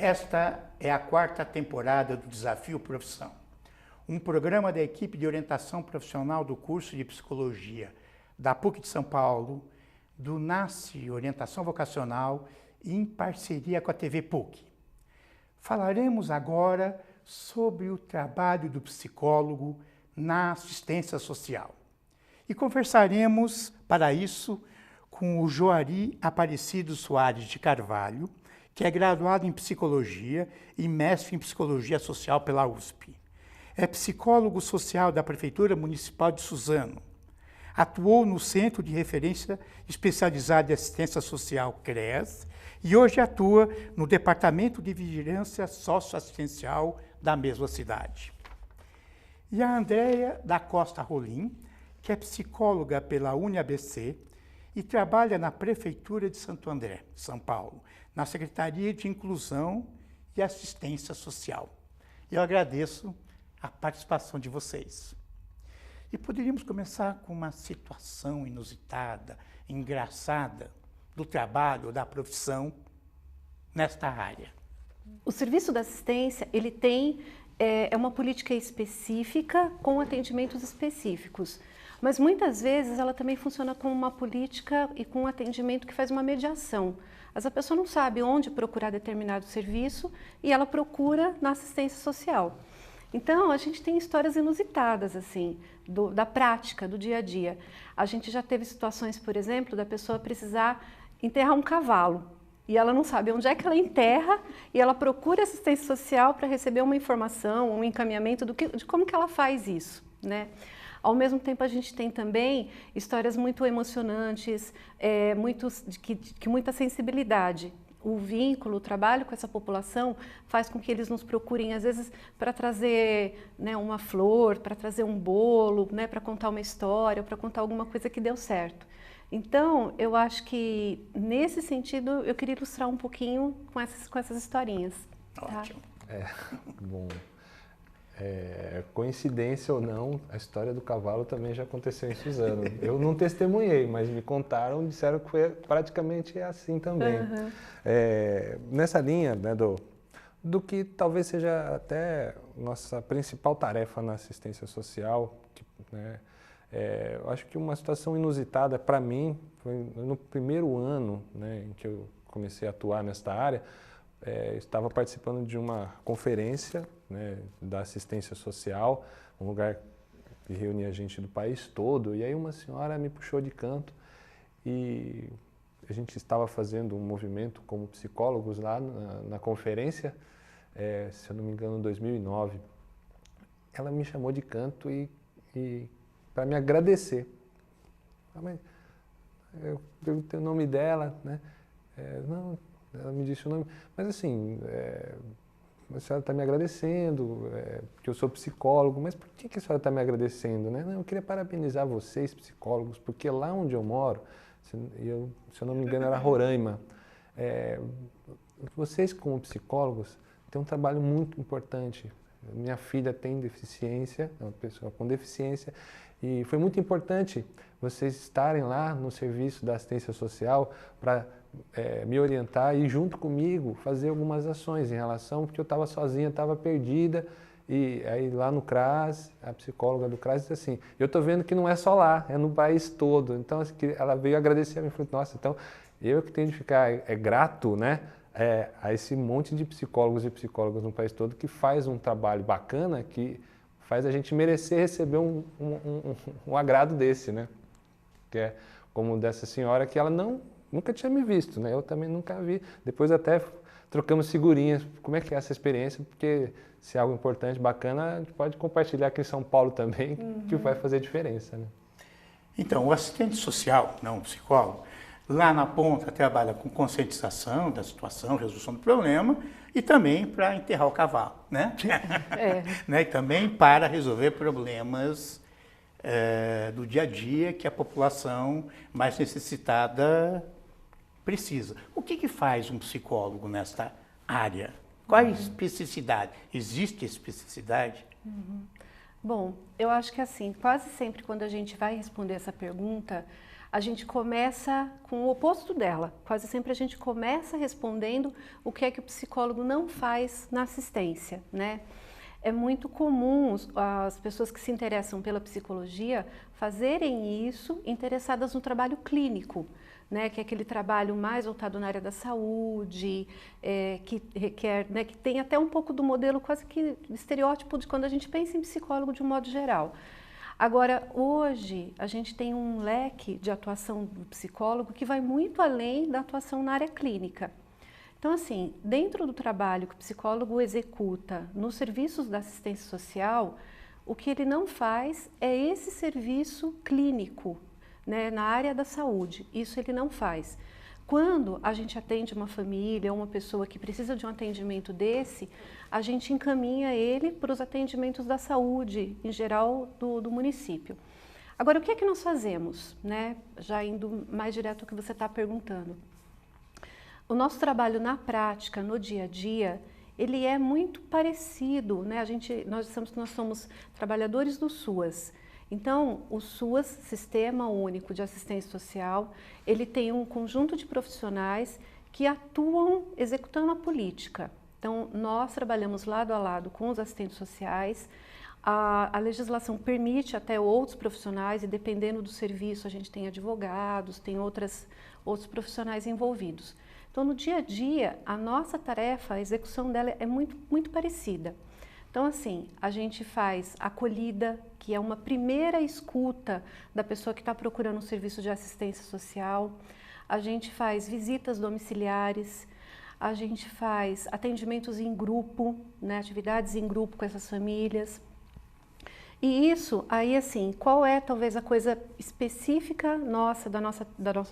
Esta é a 4ª temporada do Desafio Profissão, um programa da equipe de orientação profissional do curso de Psicologia da PUC de São Paulo, do NASCE Orientação Vocacional, em parceria com a TV PUC. Falaremos agora sobre o trabalho do psicólogo na assistência social. E conversaremos, para isso, com o Joari Aparecido Soares de Carvalho, que é graduado em Psicologia e mestre em Psicologia Social pela USP. É psicólogo social da Prefeitura Municipal de Suzano. Atuou no Centro de Referência Especializado de Assistência Social, CRES, e hoje atua no Departamento de Vigilância Socioassistencial da mesma cidade. E a Andréia da Costa Rolim, que é psicóloga pela UniABC e trabalha na Prefeitura de Santo André, São Paulo, na Secretaria de Inclusão e Assistência Social. Eu agradeço a participação de vocês. E poderíamos começar com uma situação inusitada, engraçada, do trabalho, da profissão nesta área. O serviço da assistência, ele tem uma política específica com atendimentos específicos, mas muitas vezes ela também funciona como uma política e com um atendimento que faz uma mediação. A pessoa não sabe onde procurar determinado serviço e ela procura na assistência social. Então, a gente tem histórias inusitadas, assim, da prática, do dia a dia. A gente já teve situações, por exemplo, da pessoa precisar enterrar um cavalo. E ela não sabe onde é que ela enterra e ela procura assistência social para receber uma informação, um encaminhamento de como que ela faz isso, né? Ao mesmo tempo, a gente tem também histórias muito emocionantes, muita sensibilidade. O vínculo, o trabalho com essa população faz com que eles nos procurem, às vezes, para trazer, né, uma flor, para trazer um bolo, né, para contar uma história, para contar alguma coisa que deu certo. Então, eu acho que, nesse sentido, eu queria ilustrar um pouquinho com essas historinhas. Ótimo. Tá? Bom, coincidência ou não, a história do cavalo também já aconteceu em Suzano. Eu não testemunhei, mas me contaram, disseram que foi praticamente assim também. Uhum. Nessa linha, né, do que talvez seja até nossa principal tarefa na assistência social, né, eu acho que uma situação inusitada para mim foi no primeiro ano, né, em que eu comecei a atuar nesta área. Estava participando de uma conferência, né, da assistência social, um lugar que reunia gente do país todo, e aí uma senhora me puxou de canto e a gente estava fazendo um movimento como psicólogos lá na conferência, se eu não me engano, em 2009. Ela me chamou de canto e para me agradecer. Eu perguntei o nome dela, né? Não, ela me disse o nome, mas assim, a senhora está me agradecendo, porque eu sou psicólogo, mas por que a senhora está me agradecendo, né? Não, eu queria parabenizar vocês, psicólogos, porque lá onde eu moro, se eu não me engano era Roraima, vocês como psicólogos têm um trabalho muito importante. Minha filha tem deficiência, é uma pessoa com deficiência, e foi muito importante vocês estarem lá no serviço da assistência social para me orientar e junto comigo fazer algumas ações em relação, porque eu estava sozinha, estava perdida, e aí lá no CRAS, a psicóloga do CRAS disse assim, eu estou vendo que não é só lá, é no país todo. Então ela veio agradecer a mim e falou, nossa, então eu que tenho de ficar grato, né, a esse monte de psicólogos e psicólogas no país todo que faz um trabalho bacana, que faz a gente merecer receber um agrado desse, né? Que é como dessa senhora que ela nunca tinha me visto, né? Eu também nunca vi. Depois até trocamos figurinhas, como é que é essa experiência, porque se é algo importante, bacana, a gente pode compartilhar aqui em São Paulo também, que vai fazer diferença, né? Então, o assistente social, não o psicólogo, lá na ponta trabalha com conscientização da situação, resolução do problema e também para enterrar o cavalo, né? Né? E também para resolver problemas do dia a dia que a população mais necessitada precisa. O que faz um psicólogo nesta área? Qual é a especificidade? Existe especificidade? Bom, eu acho que assim, quase sempre quando a gente vai responder essa pergunta, a gente começa com o oposto dela. Quase sempre a gente começa respondendo o que é que o psicólogo não faz na assistência, né? É muito comum as pessoas que se interessam pela psicologia fazerem isso interessadas no trabalho clínico, né, que é aquele trabalho mais voltado na área da saúde, que requer, né, que tem até um pouco do modelo quase que estereótipo de quando a gente pensa em psicólogo de um modo geral. Agora, hoje, a gente tem um leque de atuação do psicólogo que vai muito além da atuação na área clínica. Então, assim, dentro do trabalho que o psicólogo executa nos serviços da assistência social, o que ele não faz é esse serviço clínico, né, na área da saúde. Isso ele não faz. Quando a gente atende uma família ou uma pessoa que precisa de um atendimento desse, a gente encaminha ele para os atendimentos da saúde, em geral, do município. Agora, o que é que nós fazemos, né? Já indo mais direto ao que você está perguntando. O nosso trabalho na prática, no dia a dia, ele é muito parecido, né? Nós somos trabalhadores do SUAS. Então, o SUAS, Sistema Único de Assistência Social, ele tem um conjunto de profissionais que atuam executando a política. Então, nós trabalhamos lado a lado com os assistentes sociais. A legislação permite até outros profissionais e, dependendo do serviço, a gente tem advogados, tem outros profissionais envolvidos. Então, no dia a dia, a nossa tarefa, a execução dela é muito parecida. Então, assim, a gente faz acolhida, que é uma primeira escuta da pessoa que está procurando um serviço de assistência social. A gente faz visitas domiciliares, a gente faz atendimentos em grupo, né, atividades em grupo com essas famílias. E isso, aí assim, qual é talvez a coisa específica da nossa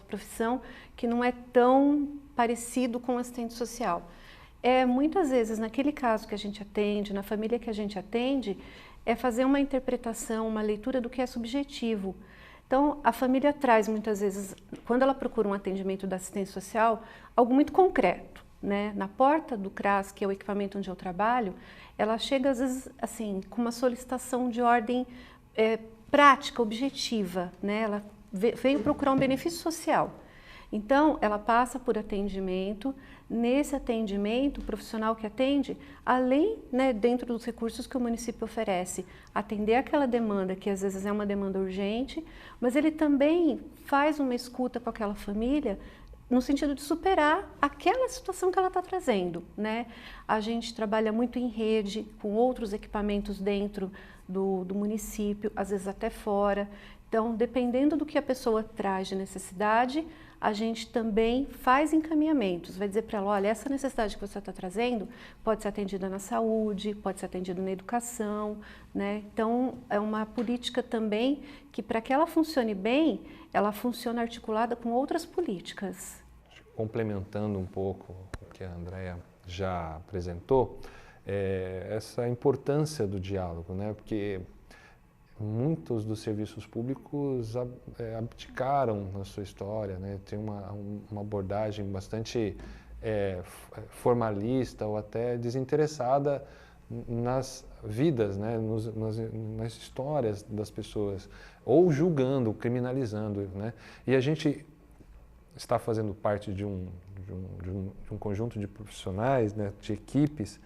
profissão que não é tão parecido com o assistente social? Muitas vezes, naquele caso que a gente atende, na família que a gente atende, é fazer uma interpretação, uma leitura do que é subjetivo. Então, a família traz muitas vezes, quando ela procura um atendimento da assistência social, algo muito concreto, né? Na porta do CRAS, que é o equipamento onde eu trabalho, ela chega às vezes assim, com uma solicitação de ordem prática, objetiva, né? Ela veio procurar um benefício social. Então, ela passa por atendimento. Nesse atendimento, o profissional que atende, além, né, dentro dos recursos que o município oferece, atender aquela demanda, que às vezes é uma demanda urgente, mas ele também faz uma escuta com aquela família no sentido de superar aquela situação que ela está trazendo, né? A gente trabalha muito em rede, com outros equipamentos dentro do município, às vezes até fora. Então, dependendo do que a pessoa traz de necessidade, a gente também faz encaminhamentos. Vai dizer para ela, olha, essa necessidade que você está trazendo pode ser atendida na saúde, pode ser atendida na educação, né? Então, é uma política também que, para que ela funcione bem, ela funciona articulada com outras políticas. Complementando um pouco o que a Andréa já apresentou, essa importância do diálogo, né? Porque muitos dos serviços públicos abdicaram na sua história, né? Tem uma abordagem bastante formalista ou até desinteressada nas vidas, né? Nas histórias das pessoas, ou julgando, criminalizando, né? E a gente está fazendo parte de um conjunto de profissionais, né? De equipes,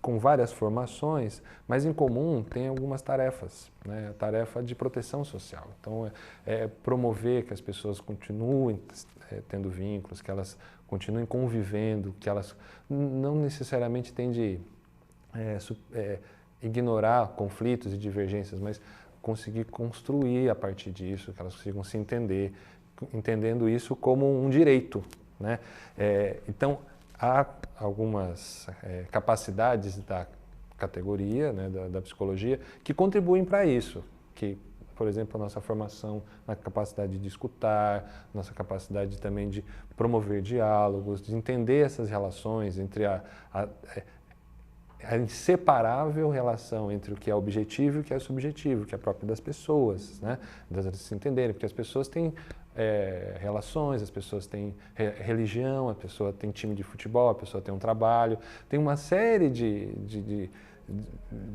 com várias formações, mas em comum tem algumas tarefas, né? A tarefa de proteção social. Então, promover que as pessoas continuem tendo vínculos, que elas continuem convivendo, que elas não necessariamente têm de ignorar conflitos e divergências, mas conseguir construir a partir disso, que elas consigam se entender, entendendo isso como um direito, né? Então, há algumas capacidades da categoria, né, da psicologia, que contribuem para isso, que, por exemplo, a nossa formação na capacidade de escutar, nossa capacidade também de promover diálogos, de entender essas relações entre a inseparável relação entre o que é objetivo e o que é subjetivo, que é próprio das pessoas, né, das se entenderem, porque as pessoas têm relações, as pessoas têm religião, a pessoa tem time de futebol, a pessoa tem um trabalho, tem uma série de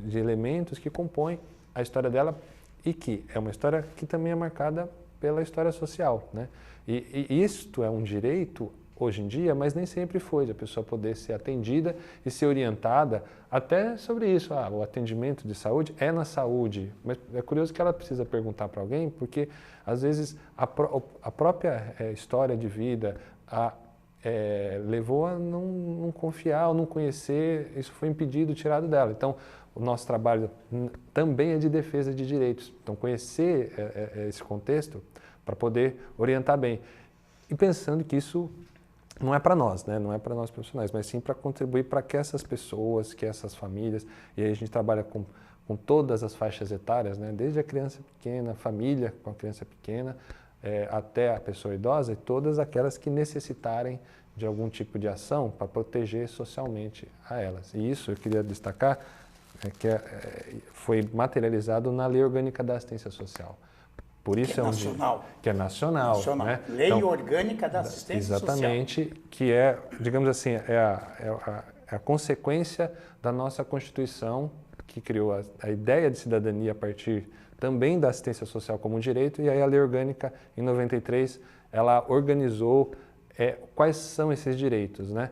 de elementos que compõem a história dela e que é uma história que também é marcada pela história social, né? E isto é um direito hoje em dia, mas nem sempre foi, de a pessoa poder ser atendida e ser orientada até sobre isso. O atendimento de saúde é na saúde, mas é curioso que ela precisa perguntar para alguém, porque às vezes a própria história de vida levou a não confiar ou não conhecer, isso foi impedido, tirado dela. Então, o nosso trabalho também é de defesa de direitos. Então, conhecer esse contexto para poder orientar bem. E pensando que isso não é para nós, né? Não é para nós profissionais, mas sim para contribuir para que essas pessoas, que essas famílias, e aí a gente trabalha com todas as faixas etárias, né? Desde a criança pequena, a família com a criança pequena, até a pessoa idosa e todas aquelas que necessitarem de algum tipo de ação para proteger socialmente a elas. E isso eu queria destacar, que foi materializado na Lei Orgânica da Assistência Social. Por isso que é nacional. Que é nacional. Né? Lei então, Orgânica da Assistência exatamente, Social. Que é, digamos assim, a consequência da nossa Constituição, que criou a ideia de cidadania a partir também da assistência social como um direito, e aí a Lei Orgânica, em 93, ela organizou quais são esses direitos, né?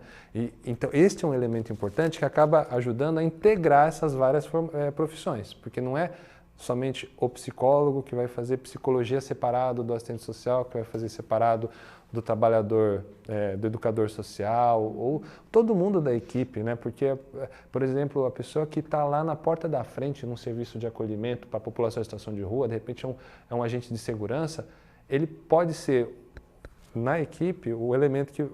Então, este é um elemento importante que acaba ajudando a integrar essas várias profissões, porque não é somente o psicólogo que vai fazer psicologia separado do assistente social, que vai fazer separado do trabalhador, do educador social, ou todo mundo da equipe, né? Porque, por exemplo, a pessoa que está lá na porta da frente num serviço de acolhimento para a população em situação de rua, de repente é um agente de segurança, ele pode ser, na equipe, o elemento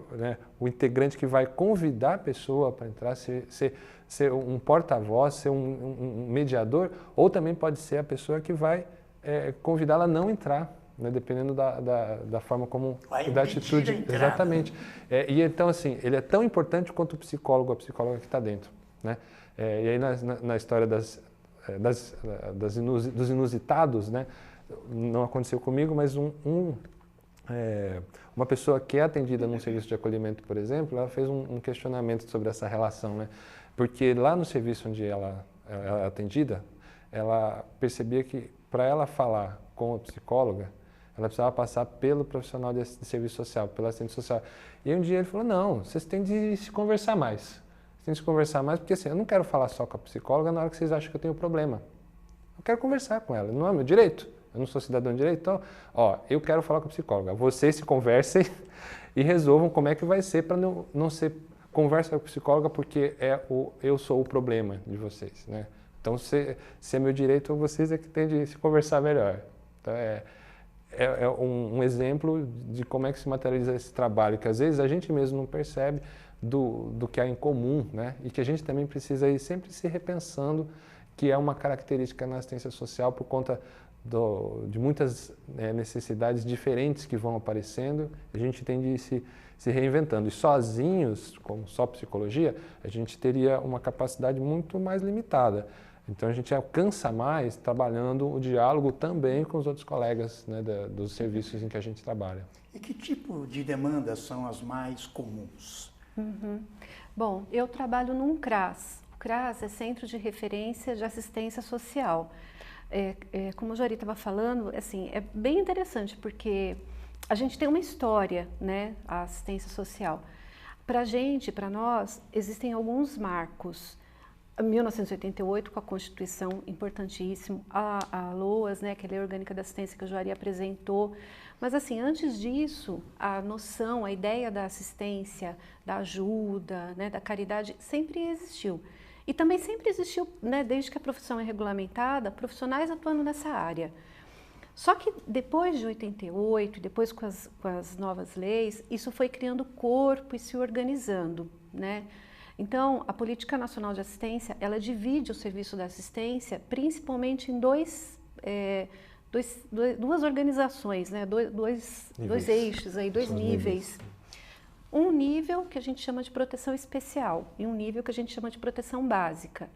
o integrante que vai convidar a pessoa para entrar, ser um porta-voz, ser um mediador, ou também pode ser a pessoa que vai convidá-la a não entrar, né, dependendo da forma como, da atitude. Exatamente. E então, assim, ele é tão importante quanto o psicólogo, a psicóloga que está dentro, né? E aí na história dos inusitados, né, não aconteceu comigo, mas uma pessoa que é atendida num serviço de acolhimento, por exemplo, ela fez um questionamento sobre essa relação, né? Porque lá no serviço onde ela é atendida, ela percebia que para ela falar com a psicóloga, ela precisava passar pelo profissional de serviço social, pelo assistente social. E aí um dia ele falou, não, vocês têm de se conversar mais. Vocês têm de se conversar mais, porque assim, eu não quero falar só com a psicóloga na hora que vocês acham que eu tenho problema. Eu quero conversar com ela, não é meu direito. Eu não sou cidadão de direito, então, eu quero falar com a psicóloga. Vocês se conversem e resolvam como é que vai ser para não ser conversa com a psicóloga, porque eu sou o problema de vocês, né? Então, se é meu direito, vocês é que têm de se conversar melhor. Então, é um exemplo de como é que se materializa esse trabalho, que às vezes a gente mesmo não percebe do que há em comum, né? E que a gente também precisa ir sempre se repensando, que é uma característica na assistência social por conta de muitas necessidades diferentes que vão aparecendo, a gente tem de se reinventando. E sozinhos, como só psicologia, a gente teria uma capacidade muito mais limitada. Então a gente alcança mais trabalhando o diálogo também com os outros colegas, né, dos serviços em que a gente trabalha. E que tipo de demandas são as mais comuns? Bom, eu trabalho num CRAS. O CRAS é Centro de Referência de Assistência Social. Como o Joari estava falando, assim, é bem interessante porque a gente tem uma história, né, a assistência social. Para nós, existem alguns marcos. 1988, com a Constituição, importantíssimo, a LOAS, né, que é a Lei Orgânica da Assistência que o Joari apresentou. Mas, assim, antes disso, a noção, a ideia da assistência, da ajuda, né, da caridade, sempre existiu. E também sempre existiu, né, desde que a profissão é regulamentada, profissionais atuando nessa área. Só que depois de 88, depois com as novas leis, isso foi criando corpo e se organizando, né? Então, a Política Nacional de Assistência, ela divide o serviço da assistência principalmente em duas organizações, né? dois eixos, aí, dois níveis. Um nível que a gente chama de proteção especial e um nível que a gente chama de proteção básica.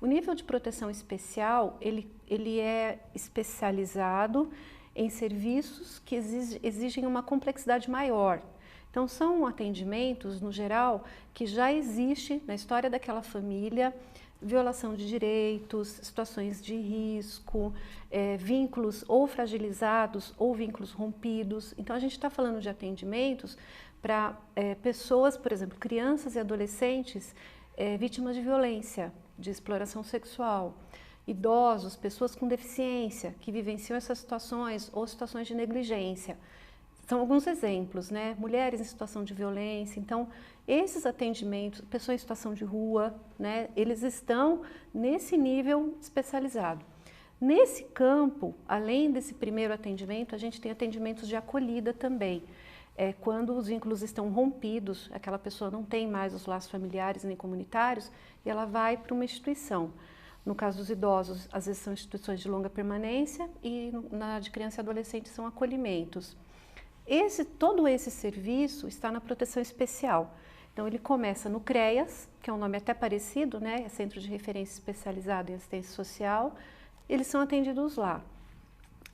O nível de proteção especial, ele é especializado em serviços que exigem uma complexidade maior. Então, são atendimentos, no geral, que já existe na história daquela família, violação de direitos, situações de risco, vínculos ou fragilizados ou vínculos rompidos. Então, a gente está falando de atendimentos para pessoas, por exemplo, crianças e adolescentes vítimas de violência, de exploração sexual, idosos, pessoas com deficiência que vivenciam essas situações ou situações de negligência. São alguns exemplos, né? Mulheres em situação de violência. Então, esses atendimentos, pessoas em situação de rua, né? Eles estão nesse nível especializado. Nesse campo, além desse primeiro atendimento, a gente tem atendimentos de acolhida também. Quando os vínculos estão rompidos, aquela pessoa não tem mais os laços familiares nem comunitários e ela vai para uma instituição. No caso dos idosos, às vezes são instituições de longa permanência e na de criança e adolescente são acolhimentos. Todo esse serviço está na proteção especial. Então, ele começa no CREAS, que é um nome até parecido, né? É Centro de Referência Especializado em Assistência Social. Eles são atendidos lá.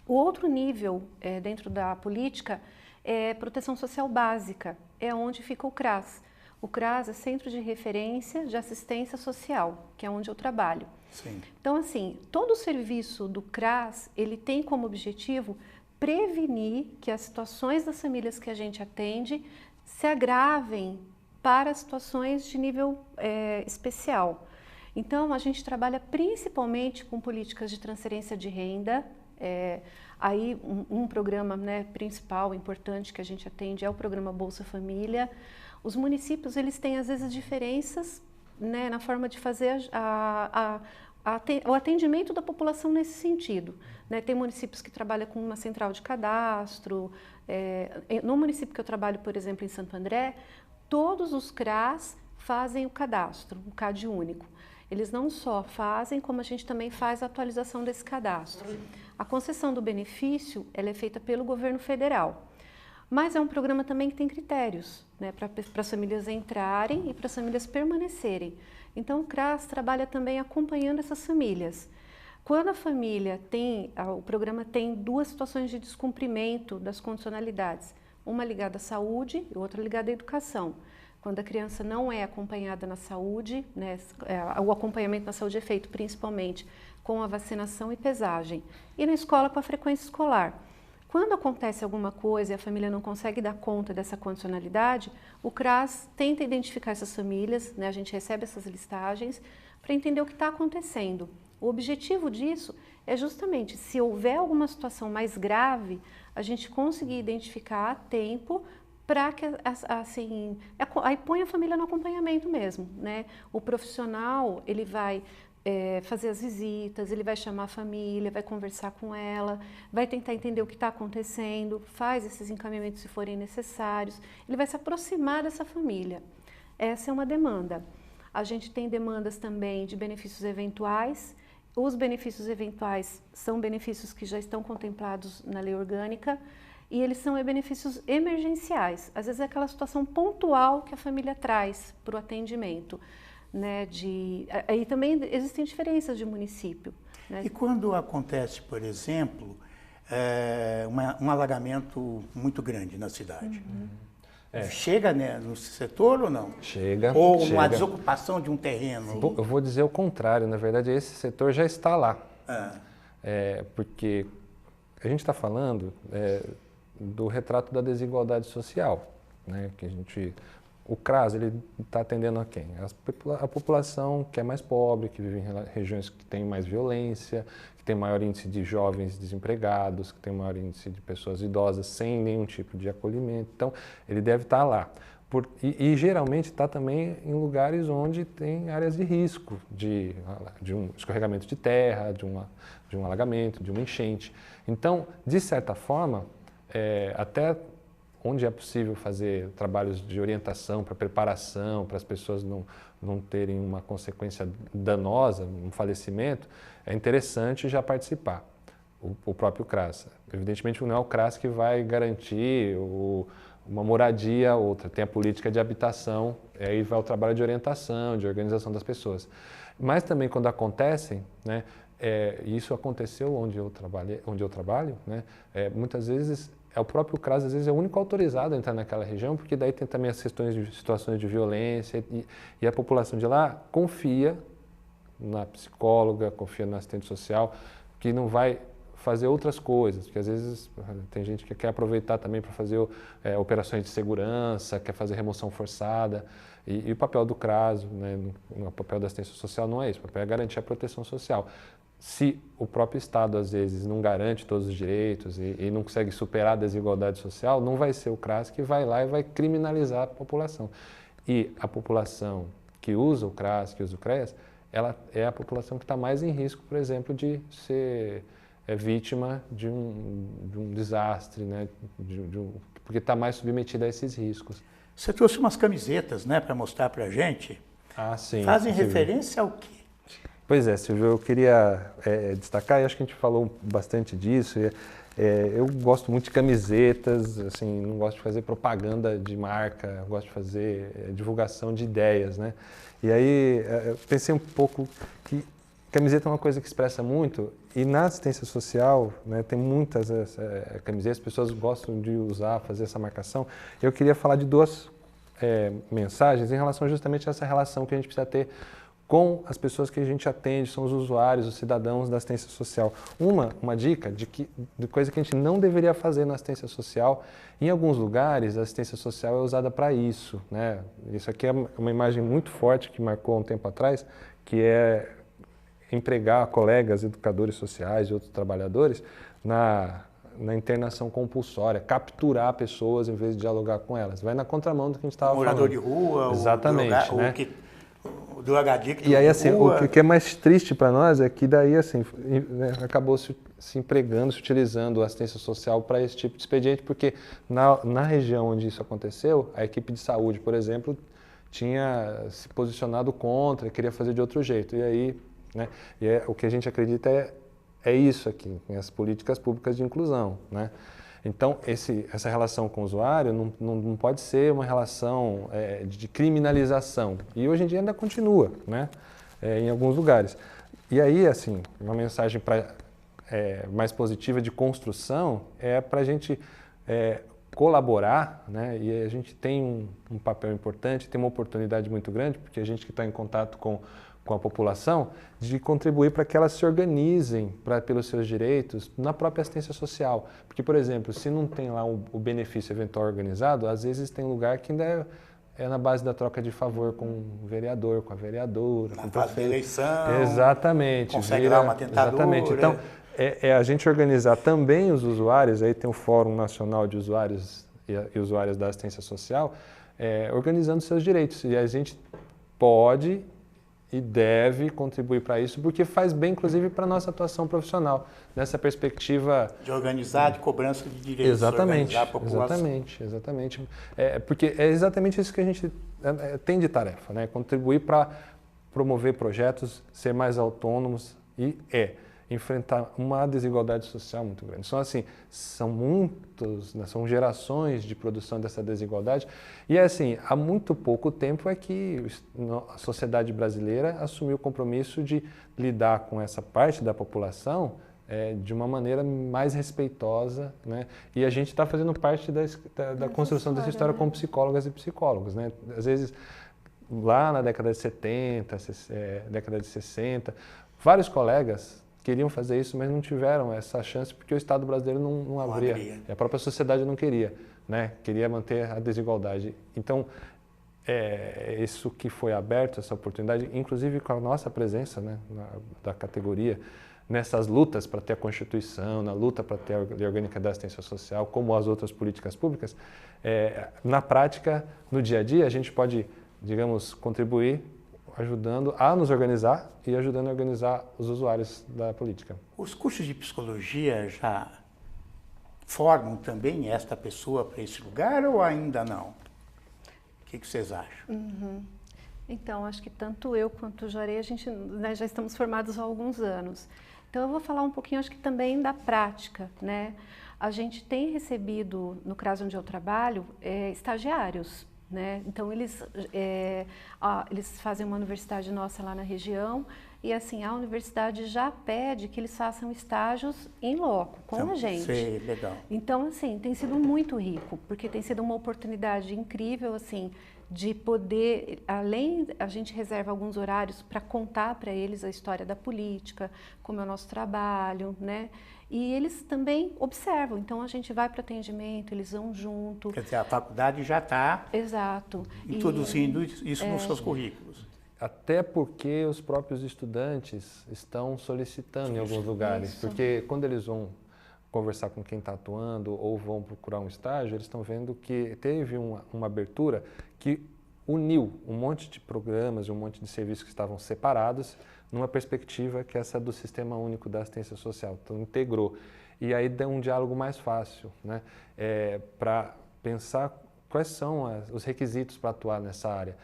O outro nível dentro da política é proteção social básica, é onde fica o CRAS. O CRAS é Centro de Referência de Assistência Social, que é onde eu trabalho. Sim. Então, assim, todo o serviço do CRAS, ele tem como objetivo prevenir que as situações das famílias que a gente atende se agravem para situações de nível especial. Então, a gente trabalha principalmente com políticas de transferência de renda. Aí, um programa, né, principal, importante que a gente atende é o programa Bolsa Família. Os municípios, eles têm, às vezes, diferenças, né, na forma de fazer o atendimento da população nesse sentido. Né? Tem municípios que trabalham com uma central de cadastro. No município que eu trabalho, por exemplo, em Santo André, todos os CRAS fazem o cadastro, o CAD único. Eles não só fazem, como a gente também faz a atualização desse cadastro. A concessão do benefício ela é feita pelo governo federal. Mas é um programa também que tem critérios, né, para as famílias entrarem e para as famílias permanecerem. Então, o CRAS trabalha também acompanhando essas famílias. Quando a família o programa tem duas situações de descumprimento das condicionalidades, uma ligada à saúde e outra ligada à educação. Quando a criança não é acompanhada na saúde, né, o acompanhamento na saúde é feito principalmente com a vacinação e pesagem. E na escola com a frequência escolar. Quando acontece alguma coisa e a família não consegue dar conta dessa condicionalidade, o CRAS tenta identificar essas famílias, né, a gente recebe essas listagens para entender o que está acontecendo. O objetivo disso é justamente, se houver alguma situação mais grave, a gente conseguir identificar a tempo para que, assim, aí põe a família no acompanhamento mesmo, né? O profissional, ele vai fazer as visitas, ele vai chamar a família, vai conversar com ela, vai tentar entender o que está acontecendo, faz esses encaminhamentos se forem necessários, ele vai se aproximar dessa família. Essa é uma demanda. A gente tem demandas também de benefícios eventuais. Os benefícios eventuais são benefícios que já estão contemplados na lei orgânica e eles são benefícios emergenciais. Às vezes é aquela situação pontual que a família traz para o atendimento. Né, aí também existem diferenças de município. Né? E quando acontece, por exemplo, um alagamento muito grande na cidade? Chega, né, no setor ou não? Chega. Ou chega. uma desocupação de um terreno? Eu vou dizer o contrário, na verdade esse setor já está lá. Porque a gente está falando do retrato da desigualdade social, né, que o CRAS, ele está atendendo a quem? A população que é mais pobre, que vive em regiões que têm mais violência, que tem maior índice de jovens desempregados, que tem maior índice de pessoas idosas sem nenhum tipo de acolhimento. Então, ele deve estar lá. E geralmente está também em lugares onde tem áreas de risco, de um escorregamento de terra, de um alagamento, de uma enchente. Então, de certa forma, até onde é possível fazer trabalhos de orientação para preparação, para as pessoas não terem uma consequência danosa, um falecimento, é interessante já participar, o próprio CRAS. Evidentemente não é o CRAS que vai garantir uma moradia outra, tem a política de habitação, aí vai o trabalho de orientação, de organização das pessoas. Mas também quando acontecem, né, isso aconteceu onde eu trabalho, né, muitas vezes o próprio CRAS, às vezes, é o único autorizado a entrar naquela região, porque daí tem também as questões de situações de violência e a população de lá confia na psicóloga, confia no assistente social, que não vai fazer outras coisas, porque às vezes tem gente que quer aproveitar também para fazer operações de segurança, quer fazer remoção forçada, e o papel do CRAS, né, o papel da assistência social não é isso, o papel é garantir a proteção social. Se o próprio Estado, às vezes, não garante todos os direitos e não consegue superar a desigualdade social, não vai ser o CRAS que vai lá e vai criminalizar a população. E a população que usa o CRAS, que usa o CREAS, ela é a população que está mais em risco, por exemplo, de ser vítima de um desastre, né? Porque está mais submetida a esses riscos. Você trouxe umas camisetas, né, para mostrar para a gente. Ah, sim. Fazem referência ao quê? Pois é, Silvio, eu queria destacar, e acho que a gente falou bastante disso, eu gosto muito de camisetas, assim, não gosto de fazer propaganda de marca, eu gosto de fazer divulgação de ideias, né? E aí eu pensei um pouco que camiseta é uma coisa que expressa muito, e na assistência social, né, tem muitas camisetas, as pessoas gostam de usar, fazer essa marcação. Eu queria falar de duas mensagens em relação justamente a essa relação que a gente precisa ter com as pessoas que a gente atende, são os usuários, os cidadãos da assistência social. Uma dica de coisa que a gente não deveria fazer na assistência social. Em alguns lugares, a assistência social é usada para isso, né? Isso aqui é uma imagem muito forte que marcou há um tempo atrás, que é empregar colegas, educadores sociais e outros trabalhadores na internação compulsória, capturar pessoas em vez de dialogar com elas. Vai na contramão do que a gente estava falando. Morador de rua, exatamente, né? O drogadicto. E aí, assim, o que é mais triste para nós é que daí, assim, né, acabou se empregando, se utilizando a assistência social para esse tipo de expediente, porque na região onde isso aconteceu, a equipe de saúde, por exemplo, tinha se posicionado contra, queria fazer de outro jeito. E aí, né, o que a gente acredita é isso aqui, as políticas públicas de inclusão, né? Então, essa relação com o usuário não pode ser uma relação de criminalização. E hoje em dia ainda continua, né? Em alguns lugares. E aí, assim, uma mensagem mais positiva de construção é para a gente colaborar, né? E a gente tem um papel importante, tem uma oportunidade muito grande, porque a gente que está em contato com a população, de contribuir para que elas se organizem pelos seus direitos na própria assistência social. Porque, por exemplo, se não tem lá o benefício eventual organizado, às vezes tem lugar que ainda é na base da troca de favor com o vereador, com a vereadora, com o fase da eleição. Exatamente. Consegue lá uma tentadura. Exatamente. Então, a gente organizar também os usuários, aí tem o Fórum Nacional de Usuários e Usuárias da Assistência Social, organizando seus direitos. E a gente pode e deve contribuir para isso, porque faz bem, inclusive, para a nossa atuação profissional, nessa perspectiva... De organizar, de cobrança de direitos, exatamente, organizar a população. Exatamente. Porque é exatamente isso que a gente tem de tarefa, né? Contribuir para promover projetos, ser mais autônomos e enfrentar uma desigualdade social muito grande. Então, assim, são gerações de produção dessa desigualdade. E, assim, há muito pouco tempo é que a sociedade brasileira assumiu o compromisso de lidar com essa parte da população de uma maneira mais respeitosa, né? E a gente está fazendo parte da construção dessa história, né? Com psicólogas e psicólogos, né? Às vezes, lá na década de 70, década de 60, vários colegas queriam fazer isso, mas não tiveram essa chance porque o Estado brasileiro não abria. E a própria sociedade não queria, né? Queria manter a desigualdade. Então, isso que foi aberto, essa oportunidade, inclusive com a nossa presença, né, da categoria, nessas lutas para ter a Constituição, na luta para ter a Lei Orgânica da Assistência Social, como as outras políticas públicas, na prática, no dia a dia, a gente pode, digamos, contribuir ajudando a nos organizar e ajudando a organizar os usuários da política. Os cursos de psicologia já formam também esta pessoa para esse lugar ou ainda não? O que vocês acham? Uhum. Então, acho que tanto eu quanto o Jarei, a gente, né, já estamos formados há alguns anos. Então, eu vou falar um pouquinho, acho que também da prática, né? A gente tem recebido, no CRAS onde eu trabalho, estagiários, né? Então, eles fazem uma universidade nossa lá na região e, assim, a universidade já pede que eles façam estágios em loco, com a gente. Sei, legal. Então, assim, tem sido muito rico, porque tem sido uma oportunidade incrível, assim, de poder, além, a gente reserva alguns horários para contar para eles a história da política, como é o nosso trabalho, né? E eles também observam, então a gente vai para atendimento, eles vão junto. Quer dizer, a faculdade já está Exato. introduzindo isso nos seus currículos. Até porque os próprios estudantes estão solicitando em alguns lugares, Isso. porque quando eles vão conversar com quem está atuando ou vão procurar um estágio, eles estão vendo que teve uma abertura que uniu um monte de programas, um monte de serviços que estavam separados numa perspectiva que é essa do Sistema Único da Assistência Social. Então, integrou. E aí deu um diálogo mais fácil, né? Para pensar quais são os requisitos para atuar nessa área.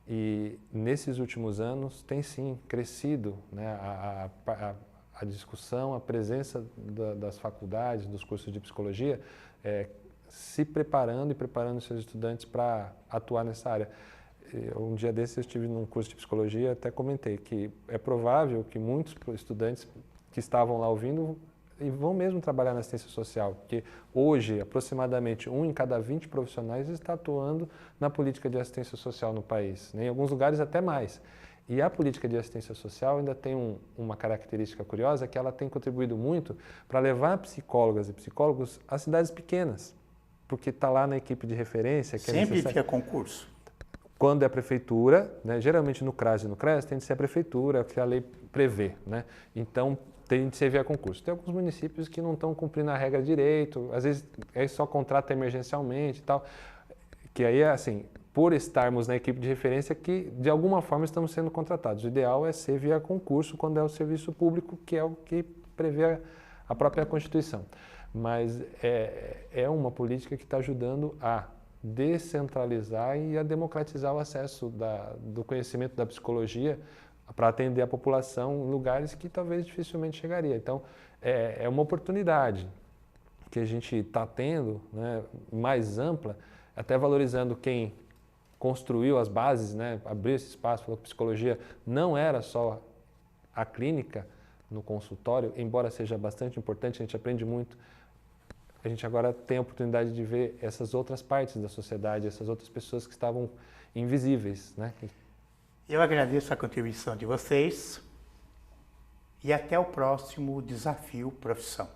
E nesses últimos anos tem sim crescido, né, a discussão, a presença das faculdades, dos cursos de psicologia, se preparando e preparando seus estudantes para atuar nessa área. Um dia desses eu estive num curso de psicologia, até comentei que é provável que muitos estudantes que estavam lá ouvindo e vão mesmo trabalhar na assistência social, porque hoje aproximadamente 1 em cada 20 profissionais está atuando na política de assistência social no país, né? Em alguns lugares até mais. E a política de assistência social ainda tem uma característica curiosa, que ela tem contribuído muito para levar psicólogas e psicólogos a cidades pequenas, porque está lá na equipe de referência. Que Sempre fica concurso. Quando é a prefeitura, né, geralmente no CRAS e no CRES, tem de ser a prefeitura, que a lei prevê, né? Então, tem de ser via concurso. Tem alguns municípios que não estão cumprindo a regra direito, às vezes aí só contrata emergencialmente e tal, que aí é assim, por estarmos na equipe de referência que de alguma forma estamos sendo contratados. O ideal é ser via concurso quando é o serviço público, que é o que prevê a própria Constituição. Mas é uma política que está ajudando a descentralizar e a democratizar o acesso do conhecimento da psicologia para atender a população em lugares que talvez dificilmente chegaria. Então, é uma oportunidade que a gente está tendo, né, mais ampla, até valorizando quem construiu as bases, né, abriu esse espaço, falou que psicologia não era só a clínica no consultório, embora seja bastante importante, a gente aprende muito. A gente agora tem a oportunidade de ver essas outras partes da sociedade, essas outras pessoas que estavam invisíveis, né? Eu agradeço a contribuição de vocês e até o próximo Desafio Profissão.